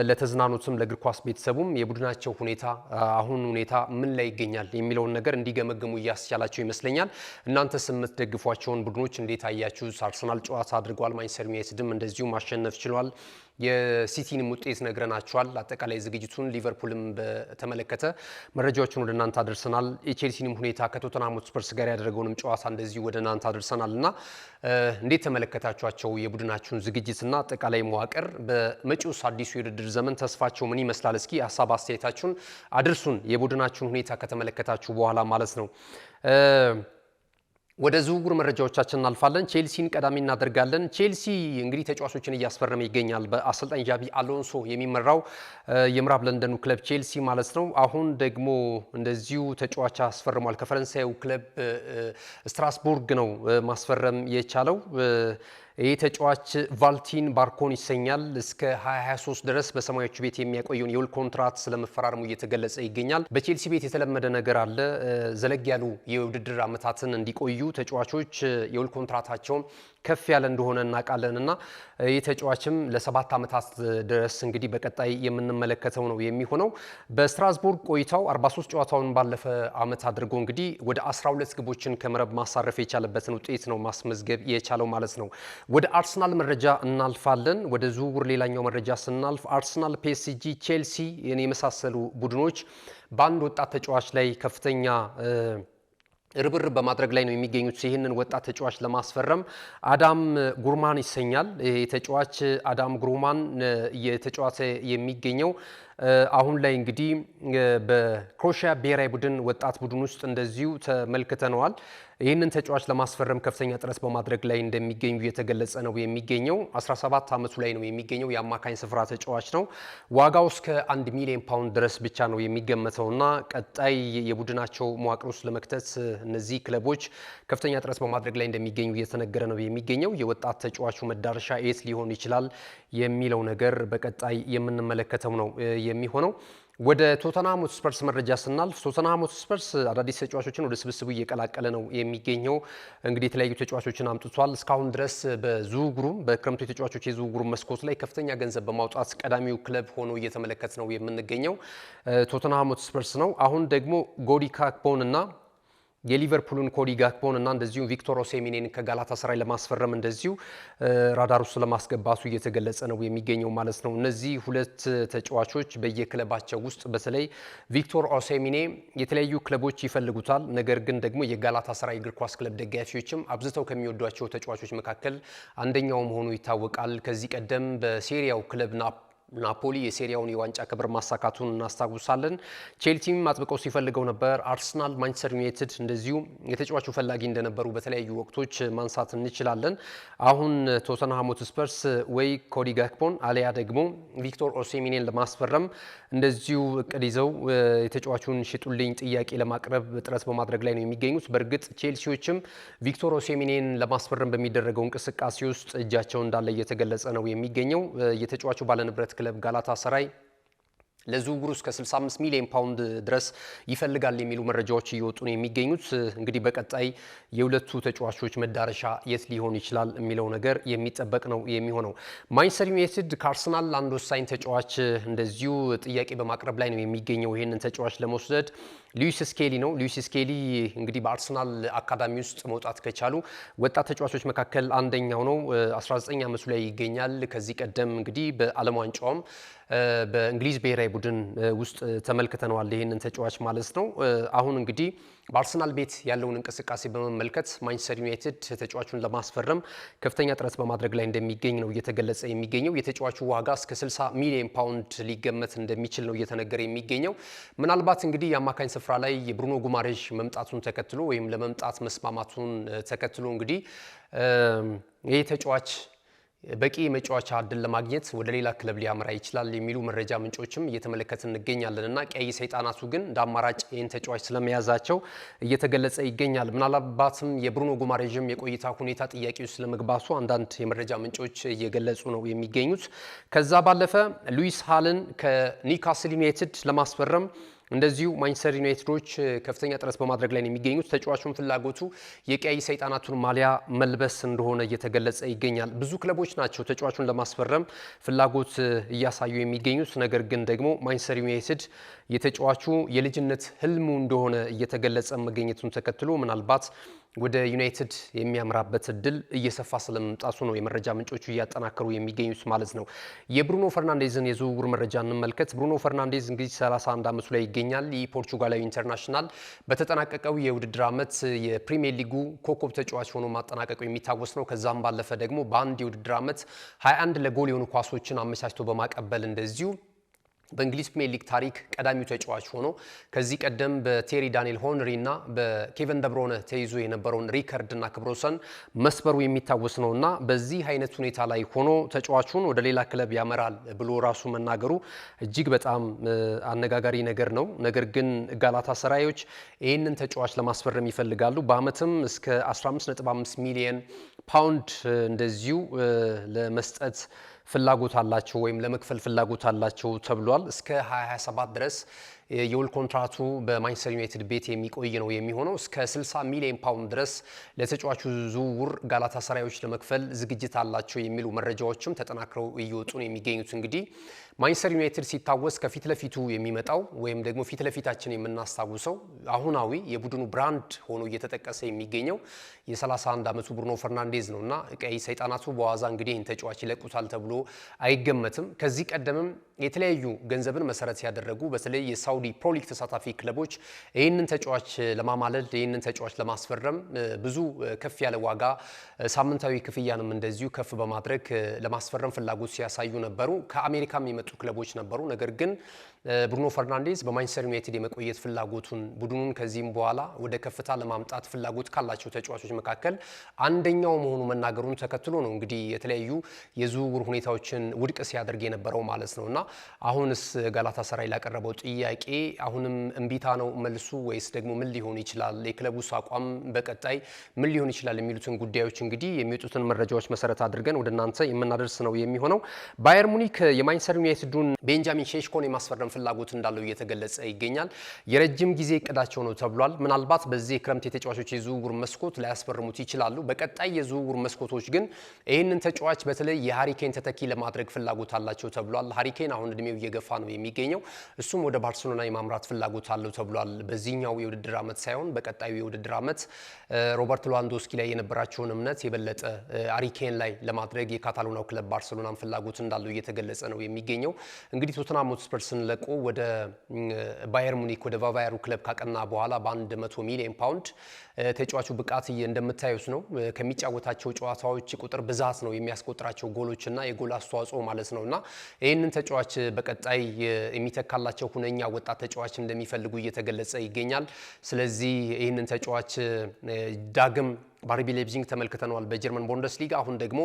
ለተዝናኑትም ለእግር ኳስ ቤተሰቡም የቡድናቸው ሁኔታ አሁን ሁኔታ ምን ላይ ይገኛል የሚለውን ነገር እንዲገመግሙ እያስቻላቸው ይመስለኛል። እናንተስ የምትደግፏቸውን ቡድኖች እንዴት አያችሁ? አርሰናል ጨዋታ አድርጓል። ማንቸስተር ዩናይትድም እንደዚሁ ማሸነፍ ችሏል። የሲቲንም ውጤት ነግረናቸዋል። አጠቃላይ ዝግጅቱን ሊቨርፑልም በተመለከተ መረጃዎችን ወደ እናንተ አድርሰናል። የቼልሲንም ሁኔታ ከቶተንሃም ሆትስፐርስ ጋር ያደረገውንም ጨዋታ እንደዚሁ ወደ እናንተ አድርሰናል እና እንዴት ተመለከታችኋቸው? የቡድናችሁን ዝግጅትና አጠቃላይ መዋቅር በመጪው አዲሱ የውድድር ዘመን ተስፋቸው ምን ይመስላል? እስኪ ሀሳብ አስተያየታችሁን አድርሱን። የቡድናችሁን ሁኔታ ከተመለከታችሁ በኋላ ማለት ነው። ወደ ዝውውር መረጃዎቻችን እናልፋለን። ቼልሲን ቀዳሚ እናደርጋለን። ቼልሲ እንግዲህ ተጫዋቾችን እያስፈረመ ይገኛል። በአሰልጣኝ ጃቢ አሎንሶ የሚመራው የምዕራብ ለንደኑ ክለብ ቼልሲ ማለት ነው። አሁን ደግሞ እንደዚሁ ተጫዋች አስፈርሟል። ከፈረንሳዩ ክለብ ስትራስቡርግ ነው ማስፈረም የቻለው። ይህ ተጫዋች ቫልቲን ባርኮን ይሰኛል። እስከ 2023 ድረስ በሰማያዊዎቹ ቤት የሚያቆየውን የውል ኮንትራት ስለመፈራረሙ እየተገለጸ ይገኛል። በቼልሲ ቤት የተለመደ ነገር አለ። ዘለግ ያሉ የውድድር ዓመታትን እንዲቆዩ ተጫዋቾች የውል ኮንትራታቸውን ከፍ ያለ እንደሆነ እናውቃለን እና ይህ ተጫዋችም ለ7 ዓመታት ድረስ እንግዲህ በቀጣይ የምንመለከተው ነው የሚሆነው። በስትራስቡርግ ቆይታው 43 ጨዋታውን ባለፈ ዓመት አድርጎ እንግዲህ ወደ 12 ግቦችን ከመረብ ማሳረፍ የቻለበትን ውጤት ነው ማስመዝገብ የቻለው ማለት ነው። ወደ አርሰናል መረጃ እናልፋለን። ወደ ዝውውር ሌላኛው መረጃ ስናልፍ አርሰናል፣ ፒኤስጂ፣ ቼልሲ የመሳሰሉ ቡድኖች በአንድ ወጣት ተጫዋች ላይ ከፍተኛ ርብርብ በማድረግ ላይ ነው የሚገኙት። ይህንን ወጣት ተጫዋች ለማስፈረም አዳም ጉርማን ይሰኛል። የተጫዋች አዳም ጉርማን የተጫዋች የሚገኘው አሁን ላይ እንግዲህ በክሮኤሺያ ብሔራዊ ቡድን ወጣት ቡድን ውስጥ እንደዚሁ ተመልክተነዋል። ይህንን ተጫዋች ለማስፈረም ከፍተኛ ጥረት በማድረግ ላይ እንደሚገኙ የተገለጸ ነው የሚገኘው። 17 ዓመቱ ላይ ነው የሚገኘው። የአማካኝ ስፍራ ተጫዋች ነው። ዋጋው እስከ 1 ሚሊዮን ፓውንድ ድረስ ብቻ ነው የሚገመተውና ቀጣይ የቡድናቸው መዋቅር ውስጥ ለመክተት እነዚህ ክለቦች ከፍተኛ ጥረት በማድረግ ላይ እንደሚገኙ እየተነገረ ነው የሚገኘው። የወጣት ተጫዋቹ መዳረሻ የት ሊሆን ይችላል የሚለው ነገር በቀጣይ የምንመለከተው ነው የሚሆነው። ወደ ቶተንሃም ሆትስፐርስ መረጃ ስናልፍ ቶተንሃም ሆትስፐርስ አዳዲስ ተጫዋቾችን ወደ ስብስቡ እየቀላቀለ ነው የሚገኘው። እንግዲህ የተለያዩ ተጫዋቾችን አምጥቷል። እስካሁን ድረስ በዝውውሩም በክረምቱ የተጫዋቾች የዝውውሩ መስኮት ላይ ከፍተኛ ገንዘብ በማውጣት ቀዳሚው ክለብ ሆኖ እየተመለከት ነው የምንገኘው ቶተንሃም ሆትስፐርስ ነው። አሁን ደግሞ ጎዲ ካክፖን እና የሊቨርፑልን ኮዲ ጋክፖን እና እንደዚሁ ቪክቶር ኦሴሚኔን ከጋላታሳራይ ለማስፈረም እንደዚሁ ራዳር ውስጥ ለማስገባቱ እየተገለጸ ነው የሚገኘው ማለት ነው። እነዚህ ሁለት ተጫዋቾች በየክለባቸው ውስጥ በተለይ ቪክቶር ኦሴሚኔ የተለያዩ ክለቦች ይፈልጉታል። ነገር ግን ደግሞ የጋላታሳራይ እግር ኳስ ክለብ ደጋፊዎችም አብዝተው ከሚወዷቸው ተጫዋቾች መካከል አንደኛው መሆኑ ይታወቃል። ከዚህ ቀደም በሴሪያው ክለብ ናፖሊ የሴሪያውን የዋንጫ ክብር ማሳካቱን እናስታውሳለን። ቼልሲም አጥብቀው ሲፈልገው ነበር። አርሰናል፣ ማንቸስተር ዩናይትድ እንደዚሁ የተጫዋቹ ፈላጊ እንደነበሩ በተለያዩ ወቅቶች ማንሳት እንችላለን። አሁን ቶተንሃም ሆትስፐርስ ወይ ኮዲ ጋክፖን አሊያ ደግሞ ቪክቶር ኦሴሚኔን ለማስፈረም እንደዚሁ እቅድ ይዘው የተጫዋቹን ሽጡልኝ ጥያቄ ለማቅረብ ጥረት በማድረግ ላይ ነው የሚገኙት። በእርግጥ ቼልሲዎችም ቪክቶር ኦሴሚኔን ለማስፈረም በሚደረገው እንቅስቃሴ ውስጥ እጃቸው እንዳለ እየተገለጸ ነው የሚገኘው። የተጫዋቹ ባለንብረት ክለብ ጋላታሳራይ ለዝውውሩ እስከ 65 ሚሊዮን ፓውንድ ድረስ ይፈልጋል የሚሉ መረጃዎች እየወጡ ነው የሚገኙት። እንግዲህ በቀጣይ የሁለቱ ተጫዋቾች መዳረሻ የት ሊሆን ይችላል የሚለው ነገር የሚጠበቅ ነው የሚሆነው። ማንቸስተር ዩናይትድ ከአርሰናል አንድ ወሳኝ ተጫዋች እንደዚሁ ጥያቄ በማቅረብ ላይ ነው የሚገኘው። ይህንን ተጫዋች ለመውሰድ ሉዊስ ስኬሊ ነው። ሉዊስ ስኬሊ እንግዲህ በአርሰናል አካዳሚ ውስጥ መውጣት ከቻሉ ወጣት ተጫዋቾች መካከል አንደኛው ነው። 19 ዓመቱ ላይ ይገኛል። ከዚህ ቀደም እንግዲህ በዓለም ዋንጫውም በእንግሊዝ ብሔራዊ ቡድን ውስጥ ተመልክተነዋል ይህንን ተጫዋች ማለት ነው። አሁን እንግዲህ በአርሰናል ቤት ያለውን እንቅስቃሴ በመመልከት ማንቸስተር ዩናይትድ ተጫዋቹን ለማስፈረም ከፍተኛ ጥረት በማድረግ ላይ እንደሚገኝ ነው እየተገለጸ የሚገኘው። የተጫዋቹ ዋጋ እስከ 60 ሚሊዮን ፓውንድ ሊገመት እንደሚችል ነው እየተነገረ የሚገኘው። ምናልባት እንግዲህ የአማካኝ ስፍራ ላይ የብሩኖ ጉማሬዥ መምጣቱን ተከትሎ ወይም ለመምጣት መስማማቱን ተከትሎ እንግዲህ ይህ ተጫዋች በቂ መጫወቻ እድል ለማግኘት ወደ ሌላ ክለብ ሊያመራ ይችላል የሚሉ መረጃ ምንጮችም እየተመለከትን እንገኛለን እና ቀይ ሰይጣናቱ ግን እንደ አማራጭ ይህን ተጫዋች ስለመያዛቸው እየተገለጸ ይገኛል። ምናልባትም የብሩኖ ጉማሬዥም የቆይታ ሁኔታ ጥያቄ ውስጥ ለመግባቱ አንዳንድ የመረጃ ምንጮች እየገለጹ ነው የሚገኙት። ከዛ ባለፈ ሉዊስ ሃልን ከኒውካስል ዩናይትድ ለማስፈረም እንደዚሁ ማንቸስተር ዩናይትዶች ከፍተኛ ጥረት በማድረግ ላይ ነው የሚገኙት። ተጫዋቹን ፍላጎቱ የቀይ ሰይጣናቱን ማሊያ መልበስ እንደሆነ እየተገለጸ ይገኛል። ብዙ ክለቦች ናቸው ተጫዋቹን ለማስፈረም ፍላጎት እያሳዩ የሚገኙት። ነገር ግን ደግሞ ማንቸስተር ዩናይትድ የተጫዋቹ የልጅነት ህልሙ እንደሆነ እየተገለጸ መገኘቱን ተከትሎ ምናልባት ወደ ዩናይትድ የሚያምራበት እድል እየሰፋ ስለመምጣቱ ነው የመረጃ ምንጮቹ እያጠናከሩ የሚገኙት ማለት ነው። የብሩኖ ፈርናንዴዝን የዝውውር መረጃ እንመልከት። ብሩኖ ፈርናንዴዝ እንግዲህ 31 ዓመቱ ላይ ይገኛል። ይህ ፖርቹጋላዊ ኢንተርናሽናል በተጠናቀቀው የውድድር ዓመት የፕሪሚየር ሊጉ ኮከብ ተጫዋች ሆኖ ማጠናቀቁ የሚታወስ ነው። ከዛም ባለፈ ደግሞ በአንድ የውድድር ዓመት 21 ለጎል የሆኑ ኳሶችን አመቻችቶ በማቀበል እንደዚሁ በእንግሊዝ ፕሪሚየር ሊግ ታሪክ ቀዳሚው ተጫዋች ሆኖ ከዚህ ቀደም በቴሪ ዳንኤል ሆንሪ እና በኬቨን ደብሮነ ተይዞ የነበረውን ሪከርድ እና ክብረ ወሰን መስበሩ የሚታወስ ነውና በዚህ አይነት ሁኔታ ላይ ሆኖ ተጫዋቹን ወደ ሌላ ክለብ ያመራል ብሎ ራሱ መናገሩ እጅግ በጣም አነጋጋሪ ነገር ነው። ነገር ግን ጋላታሳራዮች ይህንን ተጫዋች ለማስፈረም ይፈልጋሉ። በአመትም እስከ 15.5 ሚሊዮን ፓውንድ እንደዚሁ ለመስጠት ፍላጎት አላቸው ወይም ለመክፈል ፍላጎት አላቸው ተብሏል። እስከ 2027 ድረስ የውል ኮንትራቱ በማንቸስተር ዩናይትድ ቤት የሚቆይ ነው የሚሆነው። እስከ 60 ሚሊዮን ፓውንድ ድረስ ለተጫዋቹ ዝውውር ጋላታሳራዮች ለመክፈል ዝግጅት አላቸው የሚሉ መረጃዎችም ተጠናክረው እየወጡ ነው የሚገኙት። እንግዲህ ማንቸስተር ዩናይትድ ሲታወስ ከፊት ለፊቱ የሚመጣው ወይም ደግሞ ፊት ለፊታችን የምናስታውሰው አሁናዊ የቡድኑ ብራንድ ሆኖ እየተጠቀሰ የሚገኘው የ31 ዓመቱ ብሩኖ ፈርናንዴዝ ነውና ቀይ ሰይጣናቱ በዋዛ እንግዲህ ይህን ተጫዋች ይለቁታል ተብሎ አይገመትም። ከዚህ ቀደምም የተለያዩ ገንዘብን መሰረት ያደረጉ በተለይ የሳውዲ ፕሮሊግ ተሳታፊ ክለቦች ይህንን ተጫዋች ለማማለል ይህንን ተጫዋች ለማስፈረም ብዙ ከፍ ያለ ዋጋ ሳምንታዊ ክፍያንም እንደዚሁ ከፍ በማድረግ ለማስፈረም ፍላጎት ሲያሳዩ ነበሩ። ከአሜሪካም የመጡ ክለቦች ነበሩ። ነገር ግን ብሩኖ ፈርናንዴዝ በማንቸስተር ዩናይትድ የመቆየት ፍላጎቱን ቡድኑን ከዚህም በኋላ ወደ ከፍታ ለማምጣት ፍላጎት ካላቸው ተጫዋቾች መካከል አንደኛው መሆኑ መናገሩን ተከትሎ ነው እንግዲህ የተለያዩ የዝውውር ሁኔታዎችን ውድቅ ሲያደርግ የነበረው ማለት ነውና አሁንስ ጋላታሳራይ ላቀረበው ጥያቄ አሁንም እምቢታ ነው መልሱ ወይስ ደግሞ ምን ሊሆን ይችላል? የክለቡስ አቋም በቀጣይ ምን ሊሆን ይችላል? የሚሉትን ጉዳዮች እንግዲህ የሚወጡትን መረጃዎች መሰረት አድርገን ወደ እናንተ የምናደርስ ነው የሚሆነው። ባየር ሙኒክ የማንቸስተር ዩናይትዱን ቤንጃሚን ሼሽኮን የማስፈረም ፍላጎት እንዳለው እየተገለጸ ይገኛል። የረጅም ጊዜ እቅዳቸው ነው ተብሏል። ምናልባት በዚህ ክረምት የተጫዋቾች የዝውውር መስኮት ላያስፈርሙት ይችላሉ። በቀጣይ የዝውውር መስኮቶች ግን ይህንን ተጫዋች በተለይ የሃሪኬን ተተኪ ለማድረግ ፍላጎት አላቸው ተብሏል። ሃሪኬን አሁን እድሜው እየገፋ ነው የሚገኘው። እሱም ወደ ባርሴሎና የማምራት ፍላጎት አለው ተብሏል። በዚህኛው የውድድር ዓመት ሳይሆን በቀጣዩ የውድድር ዓመት ሮበርት ሌዋንዶስኪ ላይ የነበራቸውን እምነት የበለጠ ሃሪኬን ላይ ለማድረግ የካታሎናው ክለብ ባርሴሎናም ፍላጎት እንዳለው እየተገለጸ ነው የሚገኘው። እንግዲህ ቶተንሃም ሆትስፐርስን ለቆ ወደ ባየር ሙኒክ ወደ ባቫያሩ ክለብ ካቀና በኋላ በ100 ሚሊዮን ፓውንድ ተጫዋቹ ብቃት እንደምታዩት ነው። ከሚጫወታቸው ጨዋታዎች ቁጥር ብዛት ነው የሚያስቆጥራቸው ጎሎችና የጎል አስተዋጽኦ ማለት ነውና ይህንን ተጫዋች በቀጣይ የሚተካላቸው ሁነኛ ወጣት ተጫዋች እንደሚፈልጉ እየተገለጸ ይገኛል። ስለዚህ ይህንን ተጫዋች ዳግም በአርቢ ሌይፕዚግ ተመልክተናል በጀርመን ቡንደስሊጋ። አሁን ደግሞ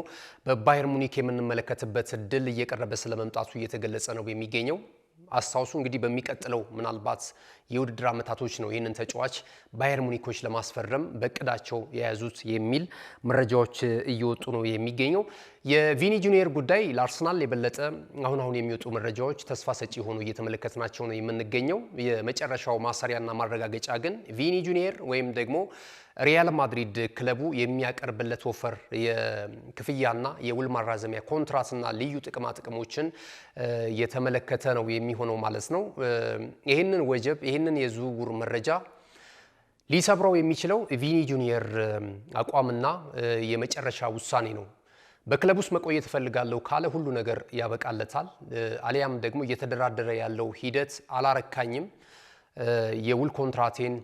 በባየር ሙኒክ የምንመለከትበት እድል እየቀረበ ስለመምጣቱ እየተገለጸ ነው የሚገኘው። አስታውሱ እንግዲህ በሚቀጥለው ምናልባት የውድድር ዓመታቶች ነው ይህንን ተጫዋች ባየር ሙኒኮች ለማስፈረም በእቅዳቸው የያዙት የሚል መረጃዎች እየወጡ ነው የሚገኘው። የቪኒ ጁኒየር ጉዳይ ለአርሰናል የበለጠ አሁን የሚወጡ መረጃዎች ተስፋ ሰጪ ሆኖ እየተመለከትናቸው ነው የምንገኘው። የመጨረሻው ማሰሪያና ማረጋገጫ ግን ቪኒ ጁኒየር ወይም ደግሞ ሪያል ማድሪድ ክለቡ የሚያቀርብለት ኦፈር የክፍያና የውል ማራዘሚያ ኮንትራትና ልዩ ጥቅማ ጥቅሞችን የተመለከተ ነው የሚሆነው ማለት ነው። ይህንን ወጀብ ይህንን የዝውውር መረጃ ሊሰብረው የሚችለው ቪኒ ጁኒየር አቋምና የመጨረሻ ውሳኔ ነው። በክለብ ውስጥ መቆየት እፈልጋለሁ ካለ ሁሉ ነገር ያበቃለታል። አሊያም ደግሞ እየተደራደረ ያለው ሂደት አላረካኝም፣ የውል ኮንትራቴን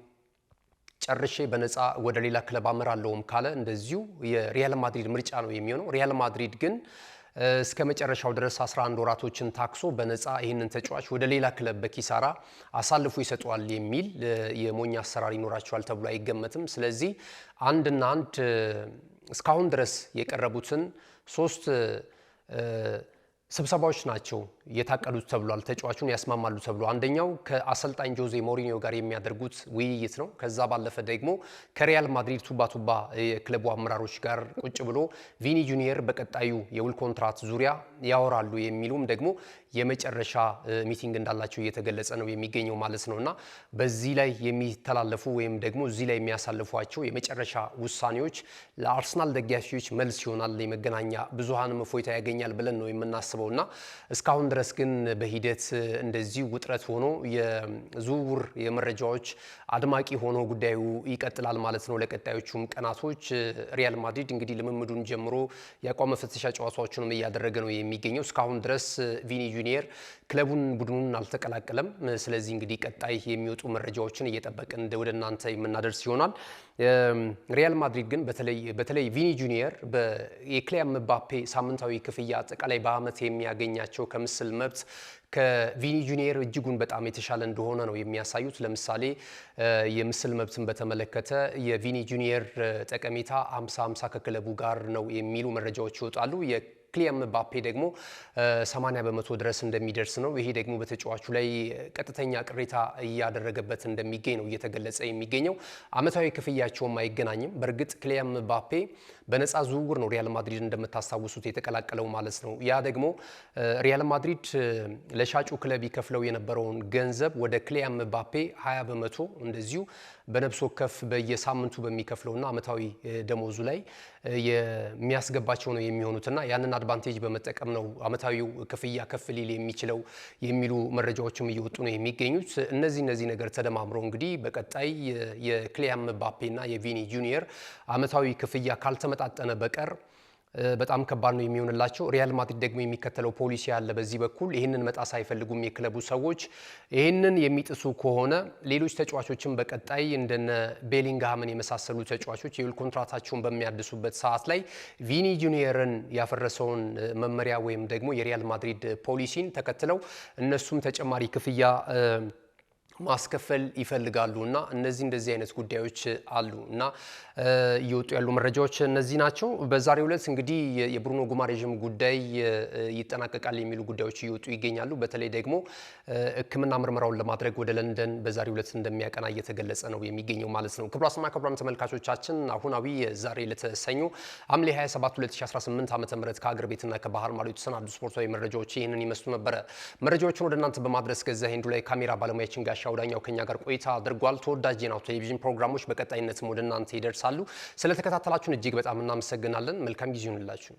ጨርሼ በነፃ ወደ ሌላ ክለብ አመራለሁም ካለ እንደዚሁ የሪያል ማድሪድ ምርጫ ነው የሚሆነው። ሪያል ማድሪድ ግን እስከ መጨረሻው ድረስ 11 ወራቶችን ታክሶ በነፃ ይህንን ተጫዋች ወደ ሌላ ክለብ በኪሳራ አሳልፎ ይሰጠዋል የሚል የሞኝ አሰራር ይኖራቸዋል ተብሎ አይገመትም። ስለዚህ አንድና አንድ እስካሁን ድረስ የቀረቡትን 3 ስብሰባዎች ናቸው የታቀዱት ተብሏል። ተጫዋቹን ያስማማሉ ተብሎ አንደኛው ከአሰልጣኝ ጆዜ ሞሪኒዮ ጋር የሚያደርጉት ውይይት ነው። ከዛ ባለፈ ደግሞ ከሪያል ማድሪድ ቱባ የክለቡ አመራሮች ጋር ቁጭ ብሎ ቪኒ ጁኒየር በቀጣዩ የውል ኮንትራት ዙሪያ ያወራሉ የሚሉም ደግሞ የመጨረሻ ሚቲንግ እንዳላቸው እየተገለጸ ነው የሚገኘው ማለት ነውና በዚህ ላይ የሚተላለፉ ወይም ደግሞ እዚህ ላይ የሚያሳልፏቸው የመጨረሻ ውሳኔዎች ለአርሰናል ደጋፊዎች መልስ ይሆናል፣ የመገናኛ ብዙሃንም እፎይታ ያገኛል ብለን ነው የምናስበውና እስካሁን ድረስ ግን በሂደት እንደዚህ ውጥረት ሆኖ የዝውውር የመረጃዎች አድማቂ ሆኖ ጉዳዩ ይቀጥላል ማለት ነው። ለቀጣዮቹም ቀናቶች ሪያል ማድሪድ እንግዲህ ልምምዱን ጀምሮ የአቋም መፈተሻ ጨዋታዎቹንም እያደረገ ነው የሚገኘው። እስካሁን ድረስ ቪኒ ጁኒየር ክለቡን ቡድኑን አልተቀላቀለም። ስለዚህ እንግዲህ ቀጣይ የሚወጡ መረጃዎችን እየጠበቅን ወደ እናንተ የምናደርስ ይሆናል። ሪያል ማድሪድ ግን በተለይ ቪኒ ጁኒየር የክሊያን ምባፔ ሳምንታዊ ክፍያ አጠቃላይ በአመት የሚያገኛቸው ከምስል መብት ከቪኒ ጁኒየር እጅጉን በጣም የተሻለ እንደሆነ ነው የሚያሳዩት። ለምሳሌ የምስል መብትን በተመለከተ የቪኒ ጁኒየር ጠቀሜታ 50-50 ከክለቡ ጋር ነው የሚሉ መረጃዎች ይወጣሉ። ክሊያን ምባፔ ደግሞ 80 በመቶ ድረስ እንደሚደርስ ነው። ይሄ ደግሞ በተጫዋቹ ላይ ቀጥተኛ ቅሬታ እያደረገበት እንደሚገኝ ነው እየተገለጸ የሚገኘው። አመታዊ ክፍያቸውም አይገናኝም። በእርግጥ ክሊያን ምባፔ በነፃ ዝውውር ነው ሪያል ማድሪድ እንደምታስታውሱት የተቀላቀለው ማለት ነው። ያ ደግሞ ሪያል ማድሪድ ለሻጩ ክለብ ይከፍለው የነበረውን ገንዘብ ወደ ክሊያን ምባፔ 20 በመቶ እንደዚሁ በነፍስ ወከፍ በየሳምንቱ በሚከፍለውና አመታዊ ደሞዙ ላይ የሚያስገባቸው ነው የሚሆኑትና ያንን አድቫንቴጅ በመጠቀም ነው አመታዊው ክፍያ ከፍ ሊል የሚችለው የሚሉ መረጃዎችም እየወጡ ነው የሚገኙት። እነዚህ ነገር ተደማምረው እንግዲህ በቀጣይ የክሊያን ምባፔና የቪኒ ጁኒየር አመታዊ ክፍያ ካልተመጣጠነ በቀር በጣም ከባድ ነው የሚሆንላቸው። ሪያል ማድሪድ ደግሞ የሚከተለው ፖሊሲ ያለ በዚህ በኩል ይህንን መጣስ አይፈልጉም የክለቡ ሰዎች። ይህንን የሚጥሱ ከሆነ ሌሎች ተጫዋቾችን በቀጣይ እንደነ ቤሊንግሃምን የመሳሰሉ ተጫዋቾች የውል ኮንትራታቸውን በሚያድሱበት ሰዓት ላይ ቪኒ ጁኒየርን ያፈረሰውን መመሪያ ወይም ደግሞ የሪያል ማድሪድ ፖሊሲን ተከትለው እነሱም ተጨማሪ ክፍያ ማስከፈል ይፈልጋሉና እንደዚህ አይነት ጉዳዮች አሉና እየወጡ ያሉ መረጃዎች እነዚህ ናቸው። በዛሬው ዕለት እንግዲህ የብሩኖ ጉማሬዥም ጉዳይ ይጠናቀቃል የሚሉ ጉዳዮች እየወጡ ይገኛሉ። በተለይ ደግሞ ሕክምና ምርመራውን ለማድረግ ወደ ለንደን በዛሬው ዕለት እንደሚያቀና እየተገለጸ ነው የሚገኘው ማለት ነው። ክቡራትና ክቡራን ተመልካቾቻችን አሁናዊ ዛሬ ለተሰኙ ሐምሌ 27 2018 ዓ.ም ከሀገር ቤትና ከባህር ማዶ የተሰናዱ ስፖርታዊ መረጃዎች ይህንን ይመስሉ ነበረ። መረጃዎችን ወደ እናንተ በማድረስ ገዛ ሄንዱ ላይ ካሜራ ባለሙያችን ጋሻ ወዳኛው ከኛ ጋር ቆይታ አድርጓል። ተወዳጅ የናሁ ቴሌቪዥን ፕሮግራሞች በቀጣይነትም ወደ እናንተ ይደርሳሉ። ስለተከታተላችሁን እጅግ በጣም እናመሰግናለን። መልካም ጊዜ ይሁንላችሁ።